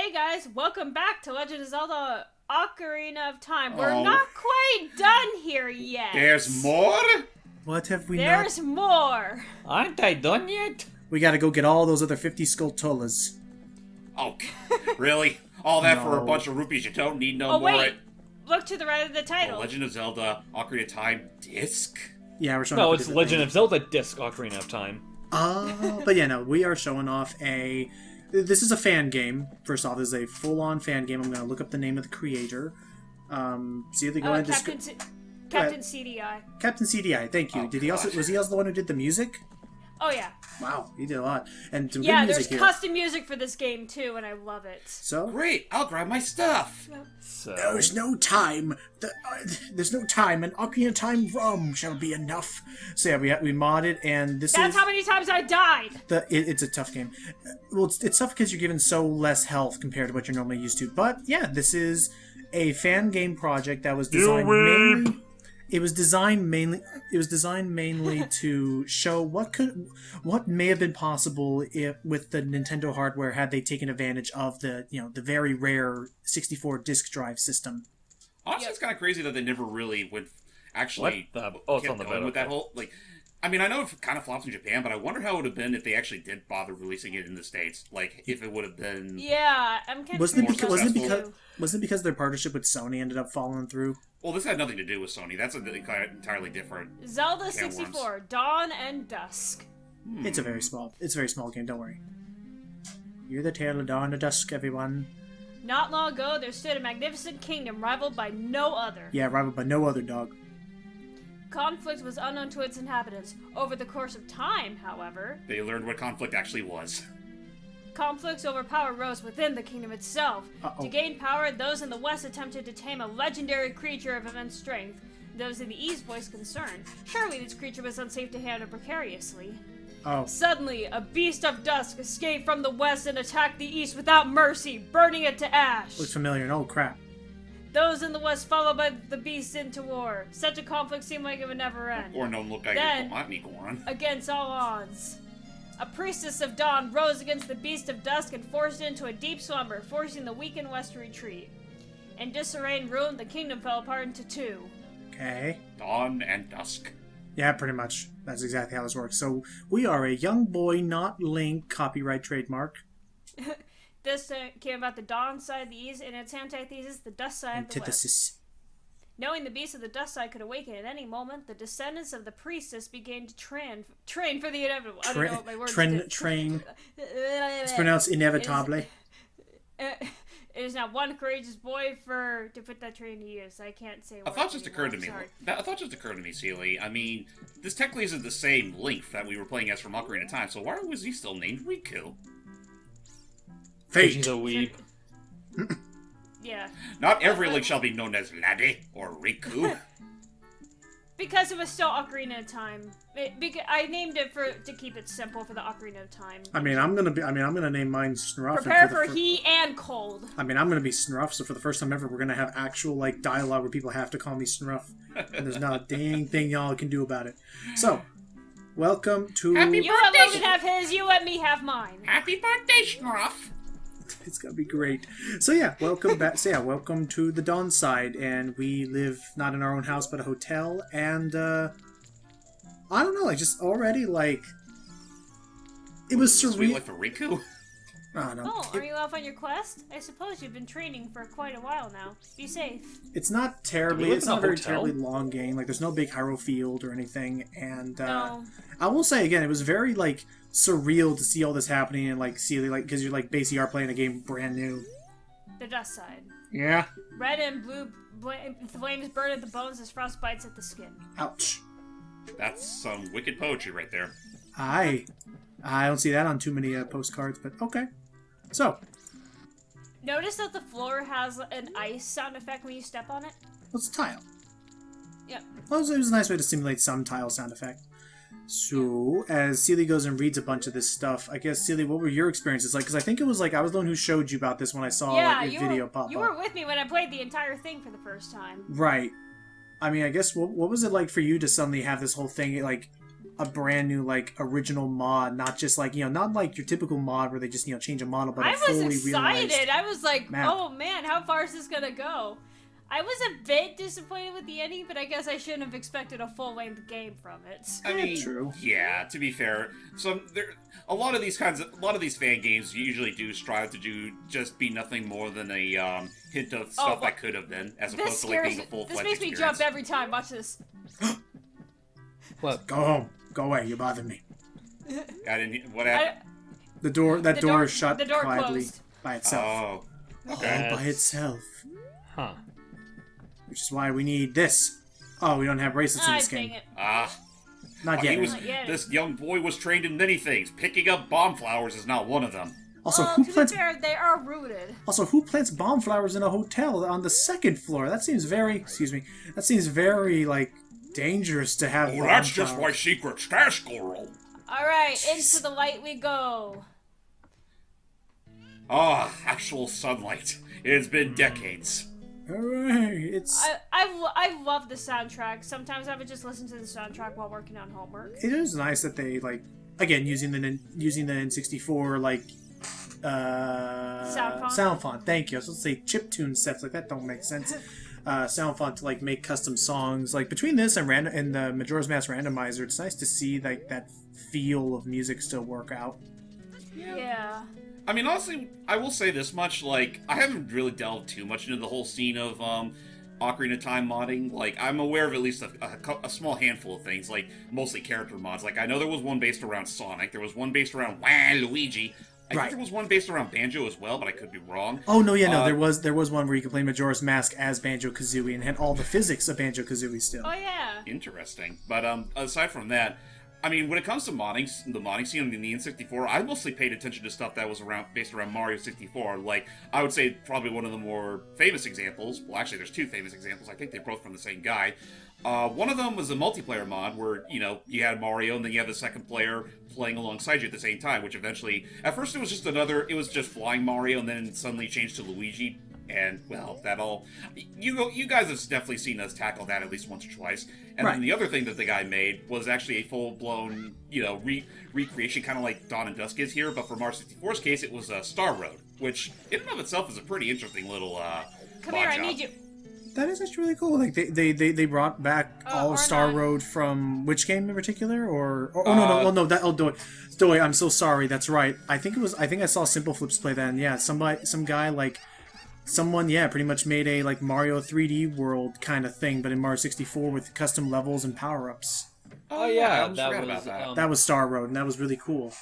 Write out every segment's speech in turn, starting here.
Hey guys, welcome back to Legend of Zelda Ocarina of Time. We're not quite done here yet. There's more? What have we There's more. Aren't I done yet? We gotta go get all those other 50 Skulltulas. Oh, really? All that for a No. bunch of rupees you don't need no Oh more? wait, look to the right of the The title. Legend of Zelda Ocarina of Time Disc? Yeah, we're showing No, off a it's different Legend thing. of Zelda Disc Ocarina of Time. But yeah, no, we are showing off a... This is a fan game. First off, this is a full-on fan game. I'm gonna look up the name of the creator. See if they go ahead and Captain CDI. Captain CDI, thank you. Oh, Did he also... God. Was he also the one who did the music? Oh yeah. Wow, he did a lot. And some Yeah, good there's music here. custom music for this game too, and I love it. So... Great, I'll grab my stuff. So There's no time. There's no time, and Ocarina of Time ROM shall be enough. So yeah, we modded, and this That's is... how many times I died. It's a tough game. Well, it's tough because you're given so less health compared to what you're normally used to. But yeah, this is a fan game project that was designed mainly. It was designed mainly. It was designed mainly to show what may have been possible if with the Nintendo hardware had they taken advantage of the the very rare 64 disk drive system. Honestly, it's kind of crazy that they never really would actually What the- oh, it's kept on the going bed, with that okay. whole, like... I mean, I know it kind of flops in Japan, but I wonder how it would have been if they actually did bother releasing it in the States. Like, if it would have been... Yeah, I'm kind of Wasn't it More because their partnership with Sony ended up falling through? Well, this had nothing to do with Sony. That's entirely different. Zelda Can worms. 64, Dawn and Dusk. It's a very small game. Don't worry. You're the tale of dawn and dusk, everyone. Not long ago, there stood a magnificent kingdom rivaled by no other. Yeah, rivaled by no other dog. Conflict was unknown to its inhabitants. Over the course of time, however, They learned what conflict actually was. conflicts over power rose within the kingdom itself. Uh-oh. To gain power, those in the west attempted to tame a legendary creature of immense strength. Those in the east voiced concern. Surely this creature was unsafe to handle precariously. Oh, Suddenly, a beast of dusk escaped from the west and attacked the east without mercy, burning it to ash. looks familiar. And oh crap. Those in the west followed by the beast into war. Such a conflict seemed like it would never end. Or no look like Then- you want me, Goron. Against all odds. A priestess of dawn rose against the beast of dusk and forced it into a deep slumber, forcing the weakened west to retreat. In disarray and ruin, the kingdom fell apart into two. Okay. Dawn and Dusk. Yeah, pretty much. That's exactly how this works. So we are a young boy, not Link. Copyright trademark. This came about the dawn side, the east, and its antithesis, the dust side of the west. Antithesis. Knowing the beast of the dust side could awaken at any moment, the descendants of the priestess began to train for the inevitable. I don't know what my words did. Train. It's pronounced inevitably. It is now one courageous boy to put that train to use. I can't say. A thought just occurred to me. Cele. I mean, this technically isn't the same Link that we were playing as from Ocarina of Time, so why was he still named Riku? she's Fate. a weeb. Yeah, Not every Link shall be known as Laddie or Riku. because it was still Ocarina of Time. I named it to keep it simple for the Ocarina of Time. I'm gonna name mine Snuff. Prepare for heat and cold. I'm gonna be Snuff. So for the first time ever, we're gonna have actual dialogue where people have to call me Snuff, and there's not a dang thing y'all can do about it. So, welcome to. Happy You let Logan have his. You let me have mine. Happy birthday, Scruff! It's gonna be great. So yeah, welcome back. So yeah, welcome to the Dawn side, and we live not in our own house but a hotel. And I don't know, just already it was Sweet surreal. life for Riku? I don't know. Oh, are you off on your quest? I suppose you've been training for quite a while now. Be safe. It's not terribly. Do we live It's in a not a very hotel? terribly long game. There's no big Hyrule Field or anything. And No. I will say again, it was very surreal to see all this happening and see because you're basically are playing a game brand new. The dust side. Yeah. Red and blue flames burn at the bones as frost bites at the skin. Ouch. That's some wicked poetry right there. I don't see that on too many postcards, but okay. So, Notice that the floor has an ice sound effect when you step on it? what's a tile? Yep. Well, it was a nice way to simulate some tile sound effect. So, as Cele goes and reads a bunch of this stuff, I guess, Cele, what were your experiences like? Because I think it was I was the one who showed you about this when I saw your video pop up. You were with me when I played the entire thing for the first time. Right. I mean, I guess, what was it like for you to suddenly have this whole thing, a brand new like original mod, not just like not like your typical mod where they just change a model, but I a was fully excited. realized I was like, map. oh man, how far is this gonna go? I was a bit disappointed with the ending, but I guess I shouldn't have expected a full-length game from it. I mean, true. Yeah. To be fair, a lot of these fan games usually do strive to just be nothing more than a hint of stuff that could have been, as opposed to like being a full-fledged This makes me experience. jump every time. Watch this. What? Go home. Go away. You bother me. I didn't. What happened? The door. That The door door- is shut the door quietly closed. by itself. Oh. All Okay. by itself. Huh. Which is why we need this. Oh, we don't have bracelets in this dang game. it. Ah. Not He yet. was, Not yet. this young boy was trained in many things. Picking up bomb flowers is not one of them. Also, Well, who to plants? be fair, they are rooted. Also, who plants bomb flowers in a hotel on the second floor? That seems very. Excuse me. That seems very like dangerous to have. Oh, bomb that's just my flowers. secret stash squirrel. Alright, into the light we go. Ah, actual sunlight. It's been decades. Hooray! It's. I love the soundtrack. Sometimes I would just listen to the soundtrack while working on homework. It is nice that they like again using the N64 like sound font. Thank you. I was supposed to say chiptune sets like that don't make sense. Sound font to like make custom songs. Like between this and the Majora's Mask randomizer, it's nice to see like that feel of music still work out. Yeah. I mean, honestly, I will say this much, like, I haven't really delved too much into the whole scene of, Ocarina of Time modding. Like, I'm aware of at least a small handful of things, like, mostly character mods. Like, I know there was one based around Sonic, there was one based around Luigi. I think there was one based around Banjo as well, but I could be wrong. Oh no, yeah, no, there was one where you could play Majora's Mask as Banjo-Kazooie and had all the physics of Banjo-Kazooie still. Oh yeah. Interesting. But, aside from that, I mean, when it comes to modding, the modding scene in the N64, I mostly paid attention to stuff that was based around Mario 64. Like, I would say probably one of the more famous examples, well, actually, there's two famous examples. I think they're both from the same guy. One of them was a multiplayer mod where, you had Mario and then you have the second player playing alongside you at the same time, which eventually, at first it was just flying Mario and then suddenly changed to Luigi. And, well, you guys have definitely seen us tackle that at least once or twice. And then the other thing that the guy made was actually a full-blown, recreation, kind of like Dawn and Dusk is here, but for Mario 64's case, it was Star Road, which, in and of itself, is a pretty interesting little, Come here, I need you. That is actually really cool. Like they brought back all of Star Arnon. Road from which game in particular? No, Doy, I'm so sorry. That's right. I think I saw Simple Flips play that. And yeah, someone pretty much made a like Mario 3D world kind of thing, but in Mario 64 with custom levels and power ups. Oh yeah, I that forgot was about that. That was Star Road, and that was really cool.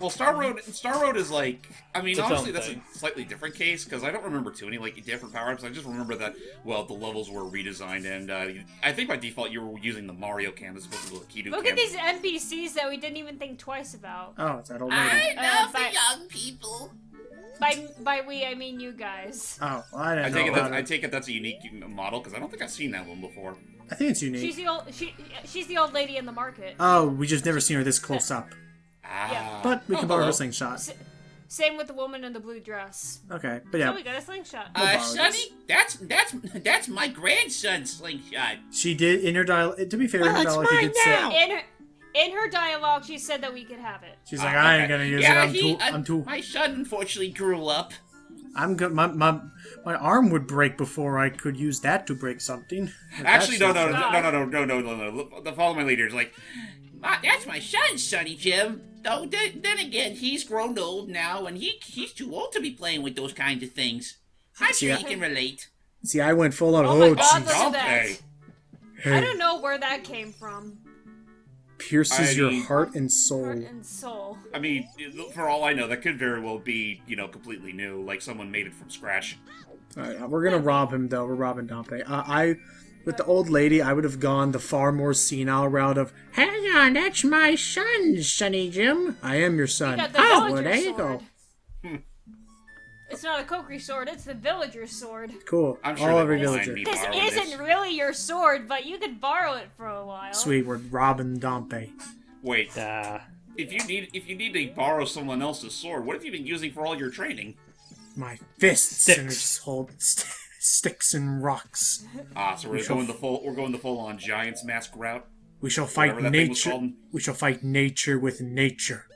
Well, Star Road is like, I mean, It's its honestly, own that's thing. a slightly different case, because I don't remember too many, like, different power-ups. I just remember that, well, the levels were redesigned, and I think by default you were using the Mario cam as opposed to the Kido Look cam. at these NPCs that we didn't even think twice about. Oh, it's that old lady. love the young people. By we, I mean you guys. Oh, well, I I didn't take, know it about that, I it. take it that's a unique model, because I don't think I've seen that one before. I think it's unique. She's the old lady in the market. Oh, we just never seen her this close up. Ah. Yeah. But we can borrow her slingshot. Same with the woman in the blue dress. Okay, but So yeah, we got a slingshot. Sonny, that's my grandson's slingshot. she did in her dialogue. To be fair, in her dialogue, she did say In her dialogue, she said that we could have it. she's like, I ain't gonna use it. I'm too. My son unfortunately grew up. I'm good. My arm would break before I could use that to break something. Actually, no. Follow my leader. It's like, that's my son, Sonny Jim. Though then again, he's grown old now, and he's too old to be playing with those kinds of things. I'm sure he can relate. See, I went full on. Oh my God, jeez. look at that. Okay. I don't know where that came from. Pierces your mean- heart and soul. Heart and soul. I mean, for all I know, that could very well be, completely new. Like someone made it from scratch. Alright, we're gonna rob him though. We're robbing Dante. With the old lady, I would have gone the far more senile route of, hang on, that's my son, Sonny Jim. I am your son. got the Oh, well, villager there you sword. go. It's not a Kokiri sword, it's the villager's sword. Cool. I'm sure All they every won't mind villager. me This borrowing isn't really your sword, but you could borrow it for a while. Sweet, we're robbing Dante. Wait, if you need to borrow someone else's sword, what have you been using for all your training? My fists Sticks. and just hold sticks and rocks. So we're going the full on Giant's Mask route. We shall fight Whatever that thing was nature. called. We shall fight nature with nature.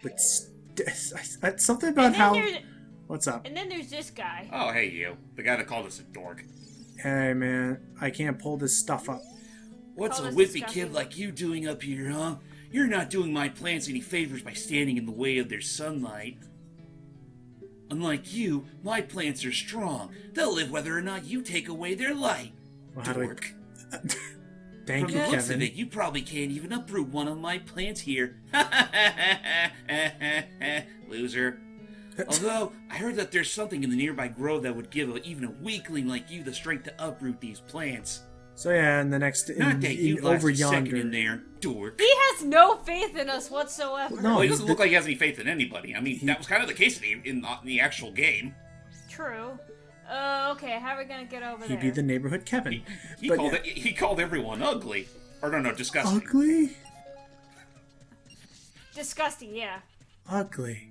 But something about And then how. there's- What's up? And then there's this guy. Oh, hey, you. The guy that called us a dork. Hey man, I can't pull this stuff up. What's Call a us whippy disgusting. kid like you doing up here, huh? You're not doing my plants any favors by standing in the way of their sunlight. Unlike you, my plants are strong. They'll live whether or not you take away their light. Well, how do I- Dork. Thank From you, the looks of Kevin. it, you probably can't even uproot one of my plants here. Loser. Although, I heard that there's something in the nearby grove that would give even a weakling like you the strength to uproot these plants. So yeah, in the next Not that you last over a second yonder. in there, dork. He has no faith in us whatsoever. No, Well, he he's doesn't the- look like he has any faith in anybody. I mean, that was kind of the case in the actual game. True. Okay, how are we gonna get over He'd there? be the neighborhood Kevin. He But called yeah. he called everyone ugly. Or no, disgusting. Ugly? Disgusting, yeah. Ugly.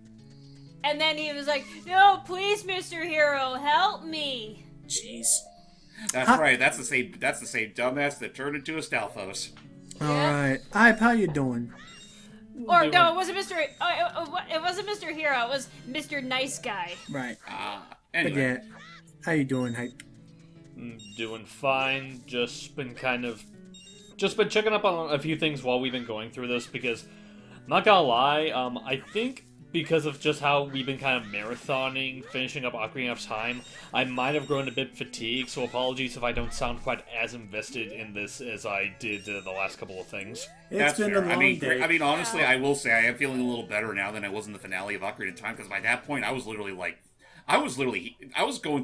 And then he was like, "No, please, Mr. Hero, help me." Jeez. That's Huh? right. That's the same dumbass that turned into a Stalfos. Alright. Hype, how you doing? Or no, it wasn't Mr. It wasn't Mr. Hero. It was Mr. Nice Guy. Right. But Anyway. yeah, how you doing, Hype? Doing fine. Just been checking up on a few things while we've been going through this because, not gonna lie, I think because of just how we've been kind of marathoning, finishing up Ocarina of Time, I might have grown a bit fatigued, so apologies if I don't sound quite as invested in this as I did the last couple of things. It's That's been fair. a long day. I mean, honestly, I will say I am feeling a little better now than I was in the finale of Ocarina of Time, because by that point, I was going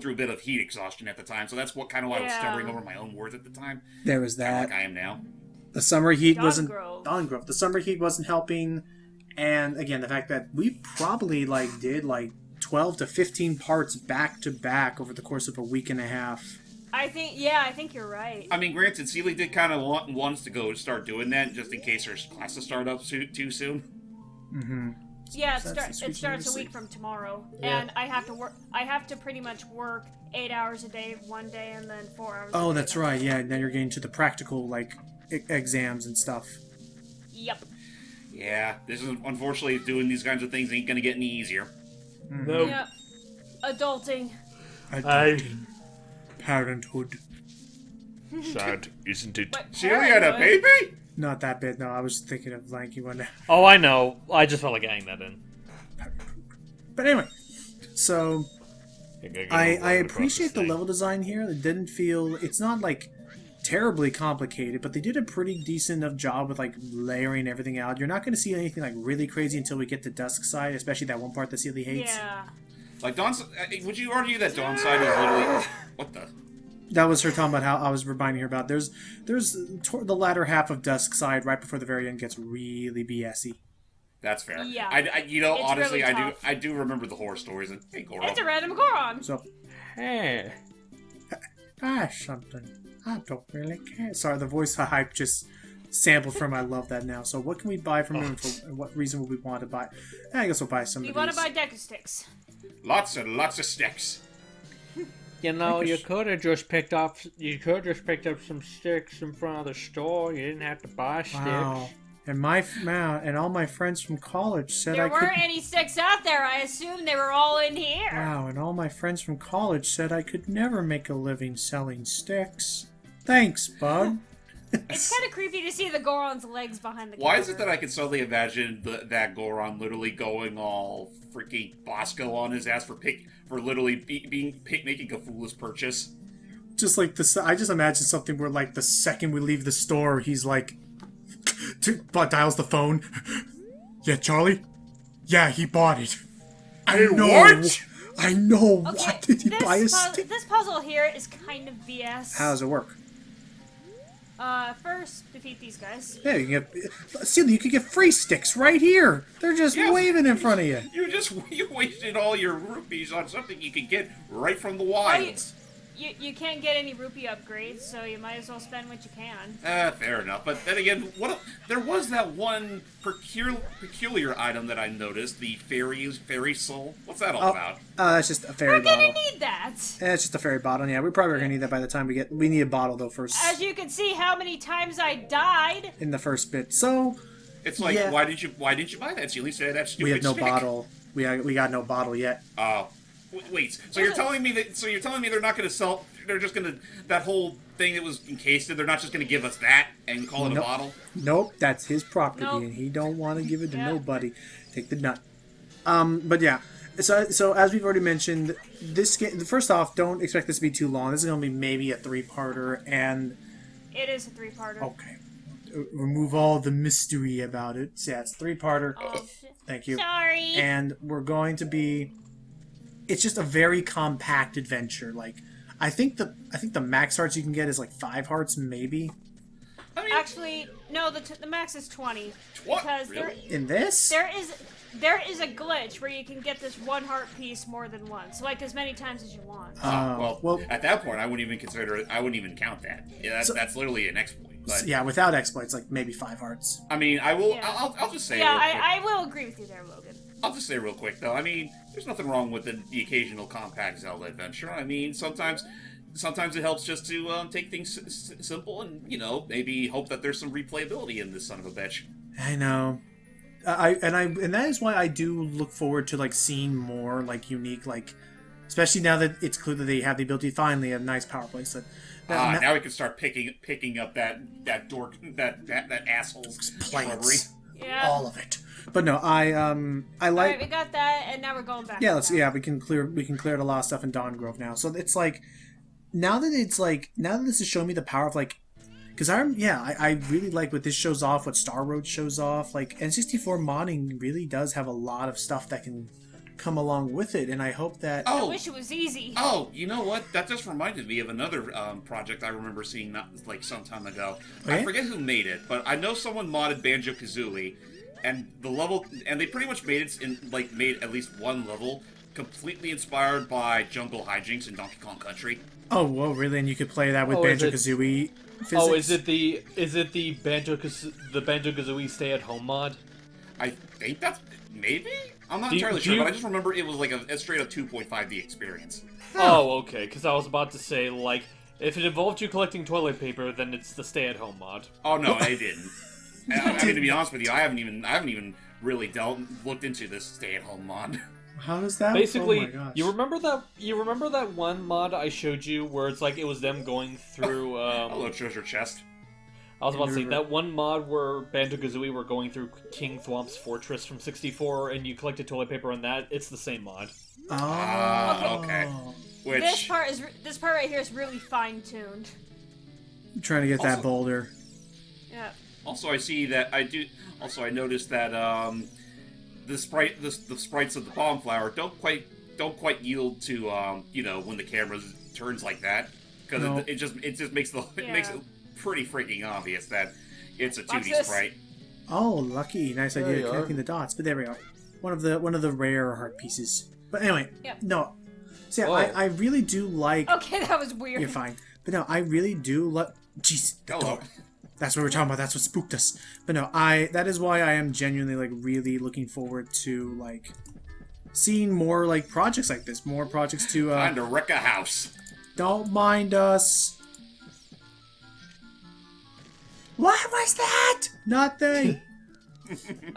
through a bit of heat exhaustion at the time, so that's what kind of why I was Yeah. stumbling over my own words at the time, There was kind of that. like I am now. The summer heat Dawn wasn't Grove. Dawn Grove. The summer heat wasn't helping, and again, the fact that we probably did 12 to 15 parts back to back over the course of a week and a half. I think you're right. I mean, granted, Cele did kind of want us to go start doing that just in case her classes start up too soon. Mm-hmm. Yeah, So that's the it starts a sweet week from tomorrow, Yeah. and I have to work. I have to pretty much work 8 hours a day one day, and then 4 hours. Oh, a day that's the right. next. Yeah, now you're getting to the practical exams and stuff. Yep. Yeah, this is unfortunately doing these kinds of things ain't gonna get any easier. No. Yep. Adulting. Adulting. Parenthood. Sad, isn't it? But Cele had a parenthood- baby? Not that bit. No, I was thinking of lanky one. Oh, I know. I just felt like adding that in. But anyway, so You're gonna get I over it across appreciate this the thing. level design here. It didn't feel. It's not terribly complicated, but they did a pretty decent enough job with layering everything out. You're not going to see anything really crazy until we get to Dusk side, especially that one part that Cele hates. Yeah. Like Dawn's, would you argue that Dawn's side is literally what the? That was her talking about how I was reminding her about. There's the latter half of Dusk side right before the very end gets really BSy. That's fair. Yeah. Honestly, It's really I tough. do remember the horror stories and hey, Goro. It's a random Goron. So Hey. something. I don't really care. Sorry, the voice hype just sampled from. I love that now. So what can we buy from him? For what reason would we want to buy? I guess we'll buy some You of want these. to buy Deku sticks? Lots and lots of sticks. You know, you could have just picked up some sticks in front of the store. You didn't have to buy sticks. Wow. And and all my friends from college said There I could. weren't any sticks out there. I assume they were all in here. Wow, and all my friends from college said I could never make a living selling sticks. Thanks, bud. It's kind of creepy to see the Goron's legs behind the Why counter. is it that I can suddenly imagine that Goron literally going all freaking Bosco on his ass for literally making a foolish purchase? Just like this, I just imagine something where the second we leave the store, he's dials the phone. Yeah, Charlie. Yeah, he bought it. I know. what? I know. Okay, What did he buy a stick? This puzzle here is kind of BS. How does it work? First, defeat these guys. Yeah, you can get. See, you can get free sticks right here. They're just Yes. waving in front of you. You wasted all your rupees on something you could get right from the wilds. you can't get any rupee upgrades, so you might as well spend what you can. Fair enough. But then again, there was that one peculiar item that I noticed, the fairy soul. What's that all about? That's just a fairy We're gonna bottle. need that. It's just a fairy bottle. Yeah, we probably are gonna need that by the time we need a bottle though first. As you can see, how many times I died. In the first bit, so It's like, yeah. why didn't you buy that? You said that stupid we have no stick. bottle. We got no bottle yet. Oh, wait. So you're telling me they're not going to sell? They're just going to that whole thing that was encased in. They're not just going to give us that and call it a bottle. Nope, that's his property, Nope. and he don't want to give it to Yeah. nobody. Take the nut. But yeah. So as we've already mentioned, this game. First off, don't expect this to be too long. This is going to be maybe a 3-parter, and It is a 3-parter. okay, remove all the mystery about it. So yeah, it's a 3-parter. Oh, shit. Thank you. Sorry. And we're going to be. It's just a very compact adventure. Like, I think the max hearts you can get is like 5 hearts, maybe. I mean, Actually, no. The max is 20 what? because Really? In this, there is a glitch where you can get this 1 heart piece more than once, like as many times as you want. Well, at that point, I wouldn't even consider it. I wouldn't even count that. Yeah, that's literally an exploit. But yeah, without exploits, like maybe 5 hearts. I mean, I will. Yeah. I'll just say. Yeah, real quick. I will agree with you there, Logan. I'll just say real quick though. I mean, there's nothing wrong with the occasional compact Zelda adventure. I mean, sometimes it helps just to take things simple and maybe hope that there's some replayability in this son of a bitch. I know. And that is why I do look forward to like seeing more like unique, like especially now that it's clear that they have the ability to finally a nice power place. Now we can start picking up that dork that asshole's plants. Yeah. All of it. But no, I like. Alright, we got that, and now we're going back. Yeah, to that. we can clear a lot of stuff in Dawn Grove now. So it's like now that this is showing me the power of like, because I really like what this shows off, what Star Road shows off. Like N64 modding really does have a lot of stuff that can come along with it, and I hope that. I wish it was easy. Oh, you know what? That just reminded me of another project I remember seeing like some time ago. Okay. I forget who made it, but I know someone modded Banjo-Kazooie, and they pretty much made at least one level completely inspired by jungle hijinks in Donkey Kong Country. Oh, whoa, really? And you could play that with Oh, is it- Banjo-Kazooie physics? Oh, is it the Banjo-Kazooie stay-at-home mod? I think that's maybe. I'm not Do you- entirely do sure, you- but I just remember it was like a straight up 2.5D experience. Oh, okay, because I was about to say, like, if it involved you collecting toilet paper, then it's the stay-at-home mod. Oh no, I didn't. I mean, to be honest with you, I haven't even really looked into this stay-at-home mod. How does that? Basically, oh my gosh. you remember that one mod I showed you where it's like it was them going through Hello, treasure chest. I was about to say Remember. that one mod where Banjo-Kazooie were going through King Thwomp's fortress from 64 and you collected toilet paper on that. It's the same mod. Oh, okay. This Which part right here is really fine-tuned. I'm trying to get that Also- boulder. Yeah. also I noticed that the sprites of the bomb flower don't quite yield to when the camera turns like that, because No. it just makes makes it pretty freaking obvious that it's a Watch 2D this. sprite. Oh, lucky! Nice There idea you connecting are. the dots. But there we are. One of the rare heart pieces. But anyway, Yep. no. So yeah, Whoa. I really do like. Okay, that was weird. You're fine. But no, I really do like. Jeez, the Hello. dog. That's what we're talking about. That's what spooked us. But no, that is why I am genuinely like really looking forward to like seeing more like projects like this, more projects to. Time to wreck a house. Don't mind us. What was that? Nothing.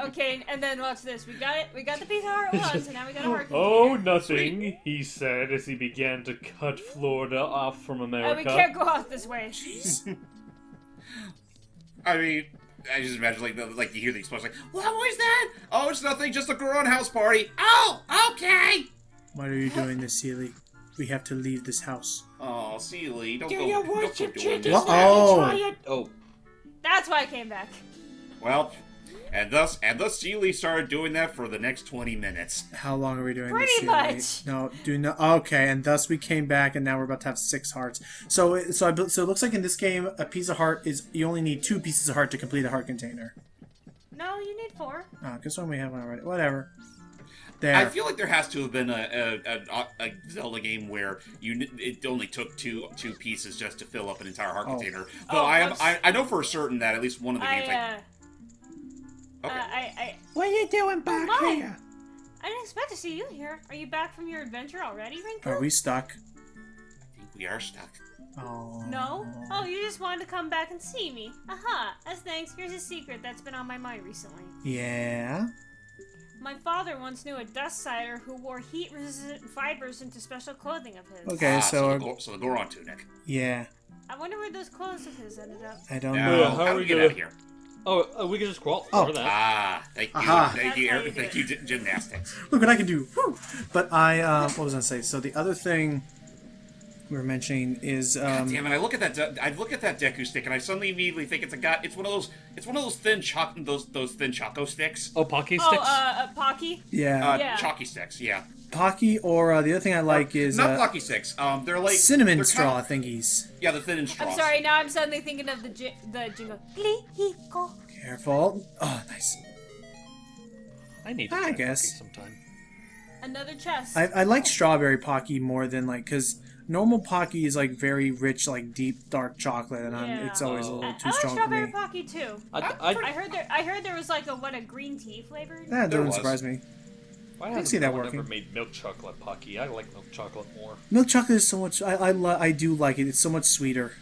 Okay, and then watch this. We got it. We got the piece of heart once, and now we got a heart. Oh, container. nothing, he said as he began to cut Florida off from We America. can't go out this way. I mean, I just imagine like you hear the explosion, like, what was that? Oh, it's nothing, just a Goron house party. Oh, okay. Why are you doing this, Cele? We have to leave this house. Oh, Cele, don't Do go. you Don't want go your doing chicken? this. Oh. Oh, That's why I came back. Well, and thus Cele started doing that for the next 20 minutes. How long are we doing Pretty this? much. No, do not. Okay, and thus we came back, and now we're about to have 6 hearts. So it looks like in this game, a piece of heart is you only need 2 pieces of heart to complete a heart container. No, you need 4. Oh, because when we have one already, whatever. There. I feel like there has to have been a Zelda game where it only took two pieces just to fill up an entire heart container. Though I know for certain that at least one of the games. What are you doing back here? I didn't expect to see you here. Are you back from your adventure already, Rinku? Are we stuck? I think we are stuck. Oh. No? Oh, you just wanted to come back and see me. Aha! As thanks, here's a secret that's been on my mind recently. Yeah? My father once knew a Dusk sider who wore heat-resistant fibers into special clothing of his. Okay, so the Goron tunic. Yeah. I wonder where those clothes of his ended up. I don't Now, know. how do we get out of here? Oh, we can just crawl Oh. for that. Thank you. Aha. Thank you, gymnastics. Look what I can do. Woo! But what was I gonna say? So the other thing we were mentioning is God damn it! I look at that Deku stick, and I suddenly immediately think it's one of those thin thin choco sticks. Oh, Pocky sticks? Pocky? yeah, Yeah. Chalky sticks. Yeah. Pocky, or the other thing I like is not Pocky sticks. They're like cinnamon they're straw thingies. Yeah, the thin and straws. I'm sorry, now I'm suddenly thinking of the jingle. Glihico. Careful. Oh, nice. I need to I try guess. Pocky sometime. Another chest. I like strawberry Pocky more than because normal Pocky is like very rich, like deep dark chocolate, and it's always a little too I like strong for strawberry me. Pocky too. I I heard there was like a green tea flavored. That There doesn't was. surprise me. Why I hasn't see that someone working. ever made milk chocolate Pocky? I like milk chocolate more. Milk chocolate is so much. I do like it. It's so much sweeter.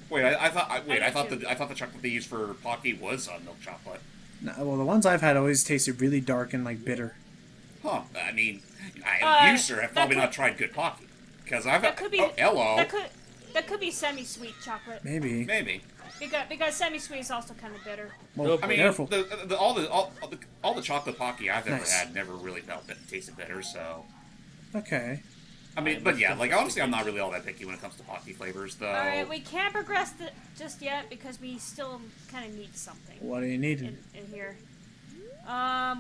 Wait, I thought too. the chocolate they used for Pocky was milk chocolate. No, well, the ones I've had always tasted really dark and like bitter. Huh? I mean, you sir have that probably could- not tried good Pocky because I've That could be. hello. That could be semi-sweet chocolate. Maybe. Maybe. Because semi-sweet is also kind of bitter. Well, I mean, careful. all the chocolate Pocky I've ever Nice. had never really felt that it tasted bitter. So, Okay. I mean, but yeah, like honestly, I'm not really all that picky when it comes to Pocky flavors, though. All right, we can't progress just yet because we still kind of need something What do you need? in here.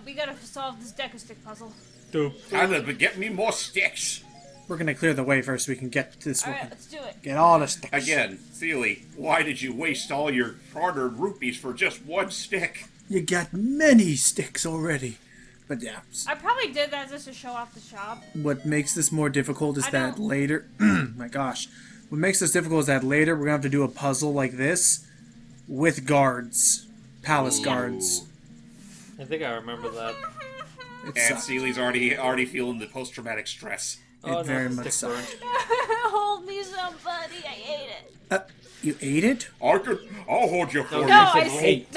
We gotta solve this Deku stick puzzle. But get me more sticks. We're gonna clear the way first so we can get to this All one. right, let's do it. Get all the sticks. Again, Cele, why did you waste all your hard-earned rupees for just one stick? You got many sticks already. But yeah, I probably did that just to show off the shop. what makes this more difficult is I that know. later. My gosh, what makes this difficult is that later we're gonna have to do a puzzle like this with guards, palace guards. I think I remember that. It And sucks. Cele's already feeling the post-traumatic stress. It very the much stick sucked. burnt. Hold me, somebody. I ate it. You ate it? I'll hold you for you. No, I hate.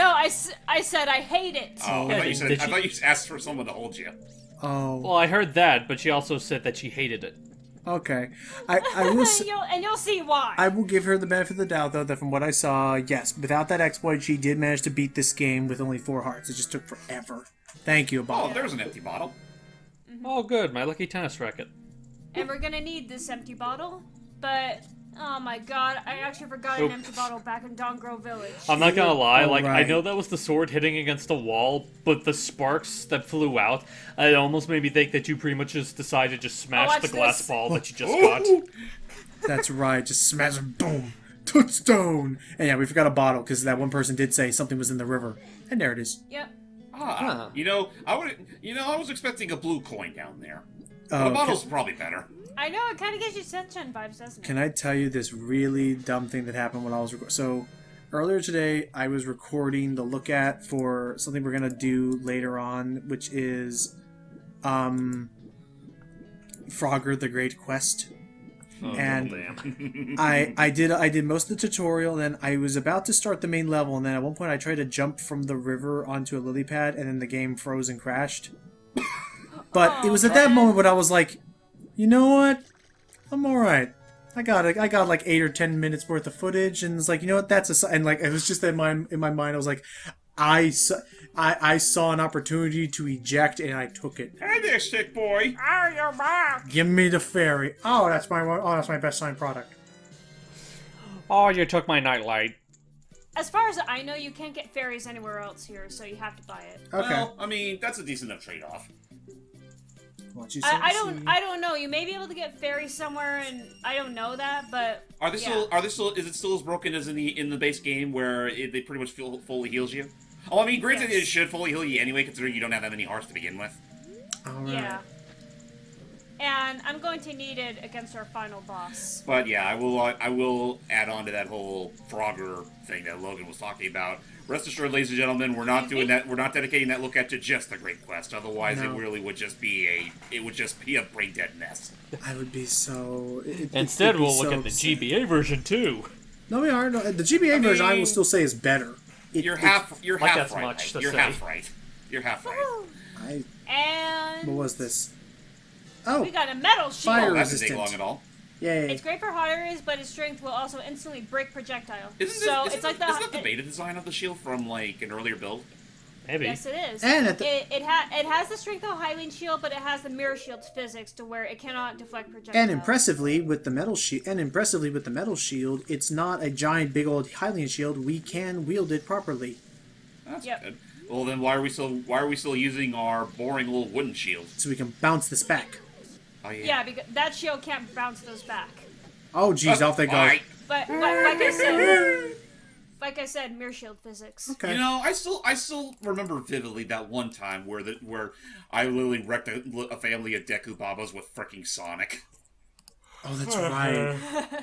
said I hate it. Oh, I Did thought you asked for someone to hold you. Oh, Well, I heard that, but she also said that she hated it. okay. I will. You'll see why. I will give her the benefit of the doubt, though, that from what I saw, yes, without that exploit, she did manage to beat this game with only 4 hearts. It just took forever. Thank you, Oh, Bob. there's an empty bottle. Oh, good, my lucky tennis racket. And we're gonna need this empty bottle, but oh my god, I actually forgot an empty bottle back in Dongro Village. I'm not gonna lie, I Alright. know that was the sword hitting against the wall, but the sparks that flew out, it almost made me think that you pretty much just decided to just smash watch the glass this. ball that you just got. That's right. Just smash it. Boom. Touchstone. And yeah, we forgot a bottle because that one person did say something was in the river. And there it is. Yep. Ah, I was expecting a blue coin down there. Oh, But a bottle's probably better. I know, it kind of gives you Sunshine vibes, doesn't it? Can I tell you this really dumb thing that happened when I was recording? So, earlier today, I was recording the look at for something we're going to do later on, which is Frogger the Great Quest. Oh, And damn. I did most of the tutorial, then I was about to start the main level, and then at one point I tried to jump from the river onto a lily pad, and then the game froze and crashed. But it was at that moment when I was like, you know what? I'm alright. I got like 8 or 10 minutes worth of footage, and it's like, you know what? That's and like it was just in my mind. I was like, I saw an opportunity to eject, and I took it. Hey there, stick boy. Oh, you're back! Give me the fairy. Oh, that's my best selling product. Oh, you took my nightlight. As far as I know, you can't get fairies anywhere else here, so you have to buy it. Okay. Well, I mean, that's a decent enough trade-off. What you I say? don't know. You may be able to get fairies somewhere, and I don't know that, but Are they yeah. still? Is it still as broken as in the base game where they pretty much fully heals you? Oh, I mean, granted, Yes. it should fully heal you anyway, considering you don't have that many hearts to begin with. All right. Yeah. And I'm going to need it against our final boss. But yeah, I will add on to that whole Frogger thing that Logan was talking about. Rest assured, ladies and gentlemen, we're not doing that. We're not dedicating that look at to just the Great Quest. Otherwise, No. it really would just be a brain dead mess. I would be so. Instead, it'd be we'll look so at the upset. GBA version too. No, we are. No, the GBA version, I will still say is better. You're half like right. that's Mike. much to You're say. half right. You're half right. And What was this? Oh, we got a metal shield. Fire Oh, that didn't take resistant. long at all. yay! It's great for hot areas, but its strength will also instantly break projectile. Isn't it's like that the beta design of the shield from like an earlier build? Maybe. Yes, it is. And at the- it has the strength of a Hylian shield, but it has the mirror shield's physics to where it cannot deflect projectiles. And impressively with the metal shield, it's not a giant, big old Hylian shield. We can wield it properly, That's Yep. good. Well, then why are we still using our boring little wooden shield? so we can bounce this back. Oh yeah. Yeah, because that shield can't bounce those back. Oh, geez, off they go. Alright. But like I said, mirror shield physics. Okay. You know, I still remember vividly that one time where I literally wrecked a family of Deku Babas with fricking Sonic. Oh, that's right.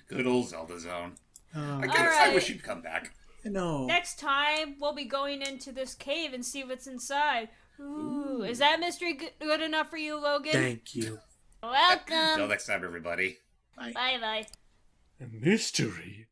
Good old Zelda Zone. I Alright. wish you'd come back. No. Next time, we'll be going into this cave and see what's inside. Ooh, is that mystery good enough for you, Logan? Thank you. Till Welcome. next time, everybody. Bye-bye. Mystery.